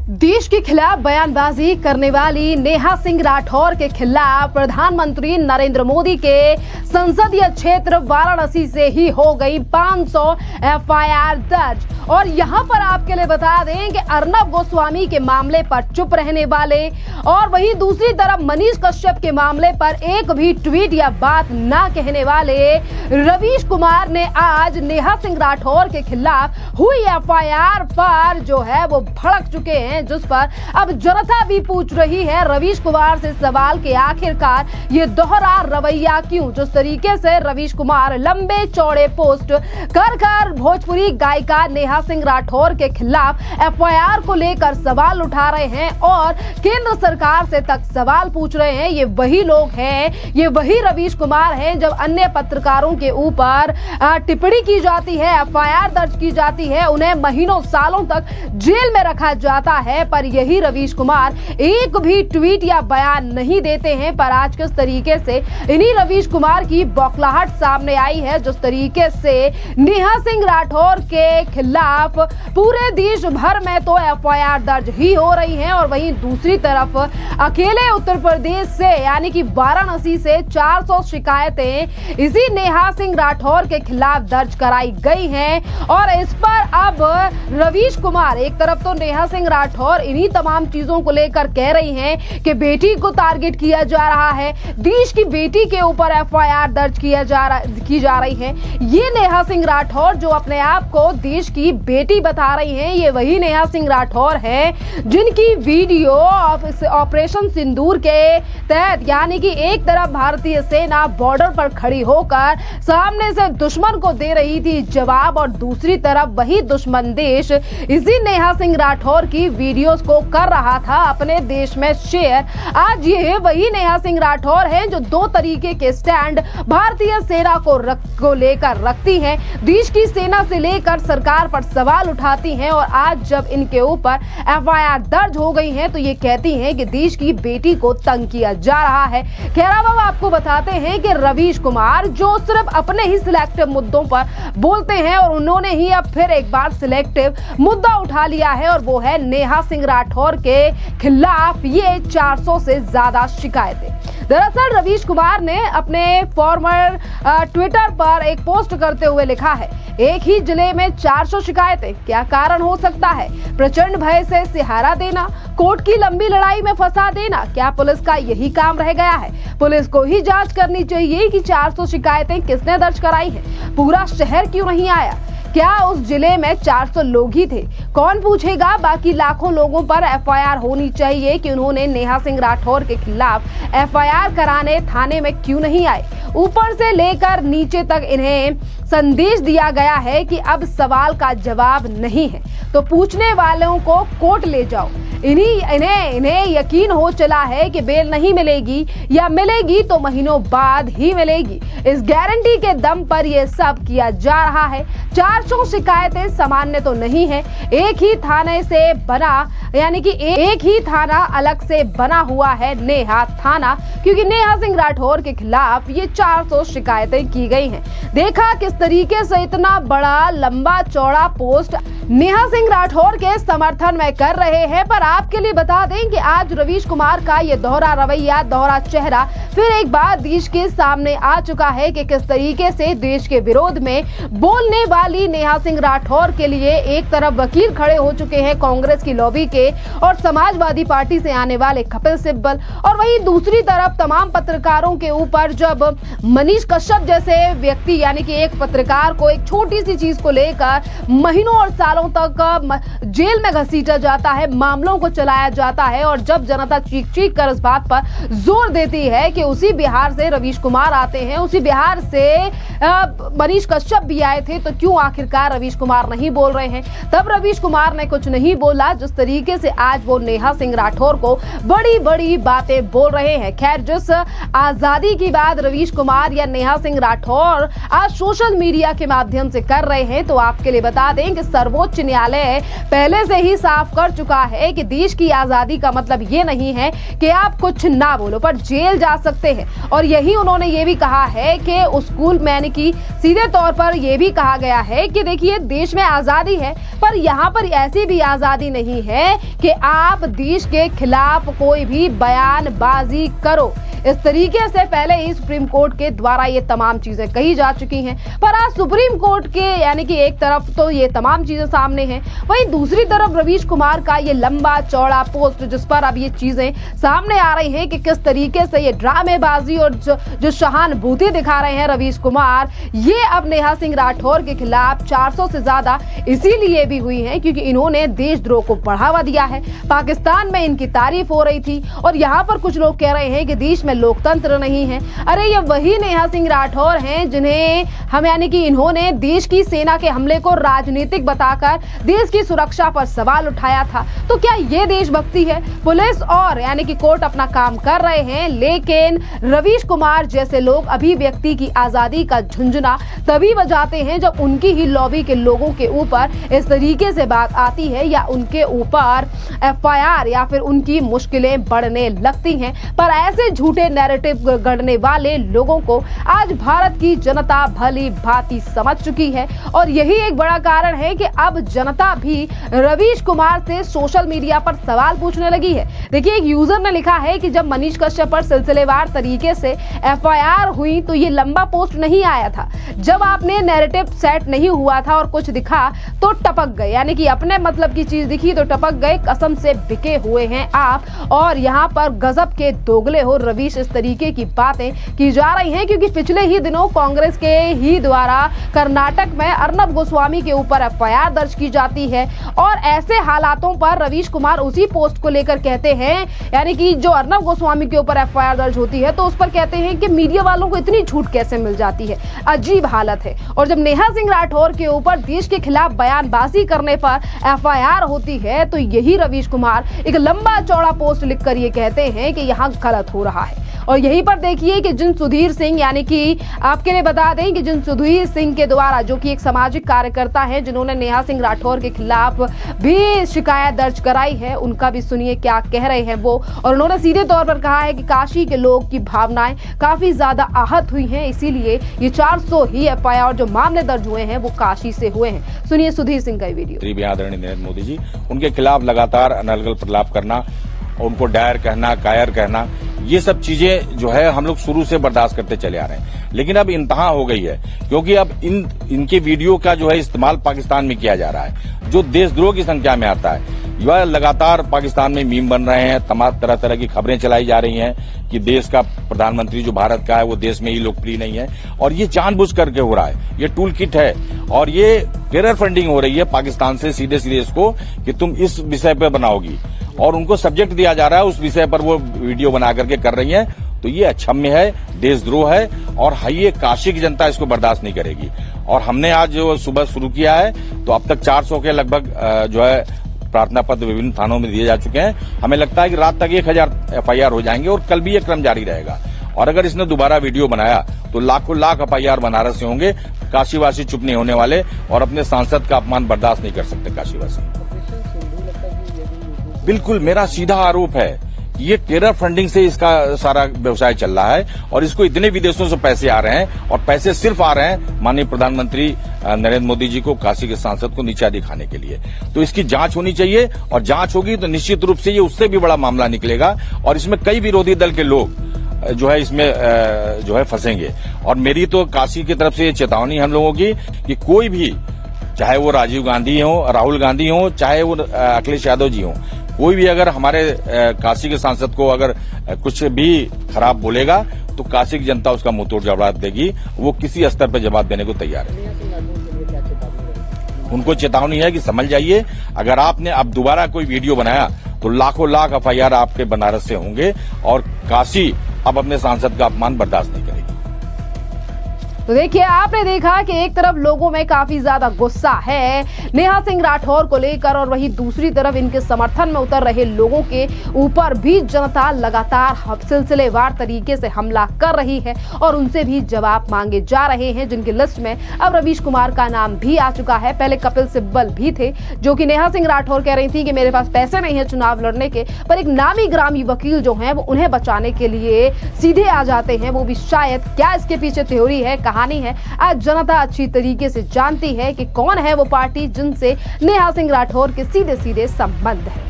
देश के खिलाफ बयानबाजी करने वाली नेहा सिंह राठौर के खिलाफ प्रधानमंत्री नरेंद्र मोदी के संसदीय क्षेत्र वाराणसी से ही हो गई 500 एफआईआर दर्ज। और यहां पर आपके लिए बता दें कि अर्नब गोस्वामी के मामले पर चुप रहने वाले और वहीं दूसरी तरफ मनीष कश्यप के मामले पर एक भी ट्वीट या बात ना कहने वाले रवीश कुमार ने आज नेहा सिंह राठौर के खिलाफ हुई एफआईआर पर जो है वो भड़क चुके हैं, जिस पर अब जनता भी पूछ रही है रवीश कुमार से सवाल के आखिरकार ये दोहरा रवैया क्यों। जिस तरीके से रवीश कुमार लंबे चौड़े पोस्ट कर भोजपुरी गायिका नेहा सिंह राठौर के खिलाफ एफआईआर को लेकर सवाल उठा रहे हैं और केंद्र सरकार से तक सवाल पूछ रहे हैं, ये वही लोग हैं, ये वही रवीश कुमार हैं जब अन्य पत्रकारों के ऊपर टिप्पणी की जाती है, एफआईआर दर्ज की जाती है, उन्हें महीनों सालों तक जेल में रखा जाता है, पर यही रवीश कुमार एक भी ट्वीट या बयान नहीं देते हैं। पर आज किस तरीके से इन्हीं रवीश कुमार की बौखलाहट सामने आई है, जिस तरीके से नेहा सिंह राठौर के खिलाफ पूरे देश भर में तो एफआईआर दर्ज ही हो रही है और वहीं दूसरी तरफ अकेले उत्तर प्रदेश से यानी कि वाराणसी से 400 शिकायतें इसी नेहा सिंह राठौर के खिलाफ दर्ज कराई गई हैं। और इस पर अब रवीश कुमार एक तरफ तो नेहा सिंह राठौर इन्हीं तमाम चीजों को लेकर कह रही हैं कि बेटी को टारगेट किया जा रहा है, देश की बेटी के ऊपर एफआईआर दर्ज की जा रही है। ये नेहा सिंह राठौर जो अपने आप को देश की बेटी बता रही हैं, ये वही नेहा सिंह राठौर हैं जिनकी वीडियो ऑपरेशन सिंदूर के तहत यानी कि एक तरफ भारतीय सेना बॉर्डर पर खड़ी होकर सामने से दुश्मन को दे रही थी जवाब और दूसरी तरफ वही दुश्मन देश इसी नेहा सिंह राठौर की वीडियोस को कर रहा था अपने देश में शेयर। आज ये वही नेहा सिंह राठौर हैं जो दो तरीके के स्टैंड भारतीय सेना को लेकर रखती हैं, देश की सेना से लेकर सरकार पर सवाल उठाती हैं और आज जब इनके ऊपर एफआईआर दर्ज हो गई है तो ये कहती हैं कि देश की बेटी को तंग किया जा रहा है। खैर अब हम आपको बताते हैं कि रवीश कुमार जो सिर्फ अपने ही सिलेक्टिव मुद्दों पर बोलते हैं और उन्होंने ही अब फिर एक बार सिलेक्टिव मुद्दा उठा लिया है और वो है नेहा सिंह राठौर के खिलाफ ये 400 से ज्यादा शिकायतें। दरअसल रवीश कुमार ने अपने फॉर्मर ट्विटर पर एक पोस्ट करते हुए लिखा है, एक ही जिले में 400 शिकायतें, क्या कारण हो सकता है? प्रचंड भय से सहारा देना, कोर्ट की लंबी लड़ाई में फंसा देना, क्या पुलिस का यही काम रह गया है? पुलिस को ही जांच करनी चाहिए कि 400 शिकायतें किसने दर्ज कराई हैं? पूरा शहर क्यों नहीं आया? क्या उस जिले में 400 लोग ही थे? कौन पूछेगा? बाकी लाखों लोगों पर एफआईआर होनी चाहिए कि उन्होंने नेहा सिंह राठौर के खिलाफ एफआईआर कराने थाने में क्यों नहीं आए? ऊपर से लेकर नीचे तक इन्हें संदेश दिया गया है कि अब सवाल का जवाब नहीं है तो पूछने वालों को कोर्ट ले जाओ। इन्हें यकीन हो चला है कि बेल नहीं मिलेगी या मिलेगी तो महीनों बाद ही मिलेगी। इस गारंटी के दम पर यह सब किया जा रहा है। 400 शिकायतें सामान्य तो नहीं है, एक ही थाने से बना यानी कि एक ही थाना अलग से बना हुआ है नेहा थाना, क्योंकि नेहा सिंह राठौर के खिलाफ ये 400 शिकायतें की गई हैं। देखा किस तरीके से इतना बड़ा लंबा चौड़ा पोस्ट नेहा सिंह राठौर के समर्थन में कर रहे हैं। पर आपके लिए बता दें कि आज रवीश कुमार का ये दोहरा रवैया, दोहरा चेहरा फिर एक बार देश के सामने आ चुका है कि किस तरीके से देश के विरोध में बोलने वाली नेहा सिंह राठौर के लिए एक तरफ वकील खड़े हो चुके हैं कांग्रेस की लॉबी के और समाजवादी पार्टी से आने वाले कपिल सिब्बल, और वहीं दूसरी तरफ तमाम पत्रकारों के ऊपर जब मनीष कश्यप जैसे व्यक्ति यानी कि एक पत्रकार को एक छोटी सी चीज को लेकर महीनों और सालों तक जेल में घसीटा जाता है, मामलों को चलाया जाता है और जब जनता चीख कर इस बात पर जोर देती है कि उसी बिहार से रवीश कुमार आते हैं, उसी बिहार से मनीष कश्यप भी आए थे, तो क्यों आखिरकार रवीश कुमार नहीं बोल रहे हैं? तब रवीश कुमार ने कुछ नहीं बोला, जिस तरीके से आज वो नेहा सिंह राठौर को बड़ी बड़ी बातें बोल रहे हैं। खैर जिस आजादी की बात रवीश कुमार या नेहा सिंह राठौर आज सोशल मीडिया के माध्यम से कर रहे हैं, तो आपके लिए बता दें कि सर्वोच्च न्यायालय पहले से ही साफ कर चुका है कि देश की आजादी का मतलब ये नहीं है कि आप कुछ ना बोलो पर जेल जा सकते हैं। और यही उन्होंने ये भी कहा है कि उस स्कूल में यानी कि सीधे तौर पर यह भी कहा गया है कि देखिए देश में आजादी है पर यहाँ पर ऐसी भी आजादी नहीं है कि आप देश के खिलाफ कोई भी बयानबाजी करो। इस तरीके से पहले ही सुप्रीम कोर्ट के द्वारा ये तमाम चीजें कही जा चुकी हैं, पर आज सुप्रीम कोर्ट के यानी कि एक तरफ तो ये तमाम चीजें सामने हैं, वहीं दूसरी तरफ रवीश कुमार का ये लंबा चौड़ा पोस्ट जिस पर अब ये चीजें सामने आ रही हैं कि किस तरीके से ये ड्रामेबाजी और जो सहानुभूति दिखा रहे हैं रवीश कुमार, ये अब नेहा सिंह राठौर के खिलाफ 400 से ज्यादा इसीलिए भी हुई है क्योंकि इन्होंने देशद्रोह को बढ़ावा दिया है। पाकिस्तान में इनकी तारीफ हो रही थी और यहाँ पर कुछ लोग कह रहे हैं कि देश में लोकतंत्र नहीं है। अरे ये वही नेहा सिंह राठौर हैं जिन्हें हम यानी कि इन्होंने देश की सेना के हमले को राजनीतिक बताकर देश की सुरक्षा पर सवाल उठाया था। तो क्या ये देशभक्ति है? पुलिस और यानी कि कोर्ट अपना काम कर रहे हैं, लेकिन रवीश कुमार जैसे लोग अभिव्यक्ति की आजादी का झुंझुना तभी बजाते हैं जब उनकी ही लॉबी के लोगों के ऊपर इस तरीके से बात आती है या उनके ऊपर एफआईआर या फिर उनकी मुश्किलें बढ़ने लगती हैं। पर ऐसे झूठे नैरेटिव गढ़ने वाले लोगों को आज भारत की जनता भली भांति समझ चुकी है और यही एक बड़ा कारण है कि अब जनता भी रवीश कुमार से सोशल मीडिया पर सवाल पूछने लगी है। देखिए, एक यूजर ने लिखा है कि जब मनीष कश्यप पर सिलसिलेवार तरीके से एफआईआर हुई तो ये लंबा पोस्ट नहीं आया था। जब आपने नैरेटिव सेट नहीं हुआ था और कुछ दिखा तो टपक गए, यानी कि अपने मतलब की चीज दिखी तो टपक गए। कसम से बिके हुए हैं आप और यहाँ पर गजब के दोगले हो रवीश। इस तरीके की बातें की जा रही हैं क्योंकि पिछले ही दिनों कांग्रेस के ही द्वारा कर्नाटक में अर्नब गोस्वामी के ऊपर एफआईआर दर्ज की जाती है और ऐसे हालातों पर रवीश कुमार उसी पोस्ट को लेकर कहते हैं, यानी कि जो अर्नब गोस्वामी के ऊपर एफआईआर दर्ज होती है तो उस पर कहते हैं कि मीडिया वालों को इतनी छूट कैसे मिल जाती है, अजीब हालत है। और जब नेहा सिंह राठौर के ऊपर देश के खिलाफ बयानबाजी करने पर एफआईआर होती है तो यही रवीश कुमार एक लंबा चौड़ा पोस्ट लिखकर ये कहते हैं कि यहाँ गलत हो रहा है। और यहीं पर देखिए कि जिन सुधीर सिंह, यानी कि आपके लिए बता दें कि जिन सुधीर सिंह के द्वारा, जो कि एक सामाजिक कार्यकर्ता हैं जिन्होंने नेहा सिंह राठौर के खिलाफ भी शिकायत दर्ज कराई है, उनका भी सुनिए क्या कह रहे हैं वो। और उन्होंने सीधे तौर पर कहा है कि काशी के लोग की भावनाएं काफी ज्यादा आहत हुई हैं, इसीलिए ये 400 ही एफआईआर जो मामले दर्ज हुए हैं वो काशी से हुए हैं। सुनिए सुधीर सिंह का वीडियो। आदरणीय नरेंद्र मोदी जी, उनके खिलाफ लगातार अनर्गल प्रलाप करना, उनको डायर कहना, कायर कहना, ये सब चीजें जो है हम लोग शुरू से बर्दाश्त करते चले आ रहे हैं। लेकिन अब इंतहा हो गई है क्योंकि अब इनके वीडियो का जो है इस्तेमाल पाकिस्तान में किया जा रहा है, जो देशद्रोह की संख्या में आता है। यह लगातार पाकिस्तान में मीम बन रहे हैं, तमाम तरह तरह की खबरें चलाई जा रही हैं कि देश का प्रधानमंत्री जो भारत का है वो देश में ही लोकप्रिय नहीं है और ये जानबूझ करके हो रहा है। ये टूल किट है और ये टेरर फंडिंग हो रही है पाकिस्तान से सीधे सीधे इसको कि तुम इस विषय पर बनाओगी और उनको सब्जेक्ट दिया जा रहा है, उस विषय पर वो वीडियो बना करके कर रही है। तो ये अक्षम्य है, देशद्रोह है और ये काशी की जनता इसको बर्दाश्त नहीं करेगी। और हमने आज जो सुबह शुरू किया है तो अब तक 400 के लगभग जो है प्रार्थना पत्र विभिन्न थानों में दिए जा चुके हैं। हमें लगता है कि रात तक 1000 एफआईआर हो जाएंगे और कल भी ये क्रम जारी रहेगा। और अगर इसने दोबारा वीडियो बनाया तो लाखों लाख एफआईआर बनारस से होंगे। काशीवासी चुप नहीं होने वाले और अपने सांसद का अपमान बर्दाश्त नहीं कर सकते काशीवासी। बिल्कुल, मेरा सीधा आरोप है ये टेरर फंडिंग से इसका सारा व्यवसाय चल रहा है और इसको इतने विदेशों से पैसे आ रहे हैं और पैसे सिर्फ आ रहे हैं माननीय प्रधानमंत्री नरेंद्र मोदी जी को, काशी के सांसद को नीचा दिखाने के लिए। तो इसकी जांच होनी चाहिए और जांच होगी तो निश्चित रूप से ये उससे भी बड़ा मामला निकलेगा और इसमें कई विरोधी दल के लोग जो है इसमें जो है फंसेंगे। और मेरी तो काशी की तरफ से ये चेतावनी हम लोगों की कि कोई भी, चाहे वो राजीव गांधी हो, राहुल गांधी हो, चाहे वो अखिलेश यादव जी हो, कोई भी अगर हमारे काशी के सांसद को अगर कुछ भी खराब बोलेगा तो काशी की जनता उसका मुंहतोड़ जवाब देगी। वो किसी स्तर पर जवाब देने को तैयार है। उनको चेतावनी है कि समझ जाइए, अगर आपने अब दोबारा कोई वीडियो बनाया तो लाखों लाख एफआईआर आपके बनारस से होंगे और काशी अब अपने सांसद का अपमान बर्दाश्त नहीं करेगी। तो देखिए, आपने देखा कि एक तरफ लोगों में काफी ज्यादा गुस्सा है नेहा सिंह राठौर को लेकर और वहीं दूसरी तरफ इनके समर्थन में उतर रहे लोगों के ऊपर भी जनता लगातार सिलसिलेवार तरीके से हमला कर रही है और उनसे भी जवाब मांगे जा रहे हैं, जिनकी लिस्ट में अब रवीश कुमार का नाम भी आ चुका है। पहले कपिल सिब्बल भी थे, जो कि नेहा सिंह राठौर कह रही थी कि मेरे पास पैसे नहीं है चुनाव लड़ने के, पर एक नामी ग्रामी वकील जो है वो उन्हें बचाने के लिए सीधे आ जाते हैं। वो भी शायद, क्या इसके पीछे थ्योरी है, कहानी है, आज जनता अच्छी तरीके से जानती है कि कौन है वो पार्टी जिनसे नेहा सिंह राठौर के सीधे सीधे संबंध है।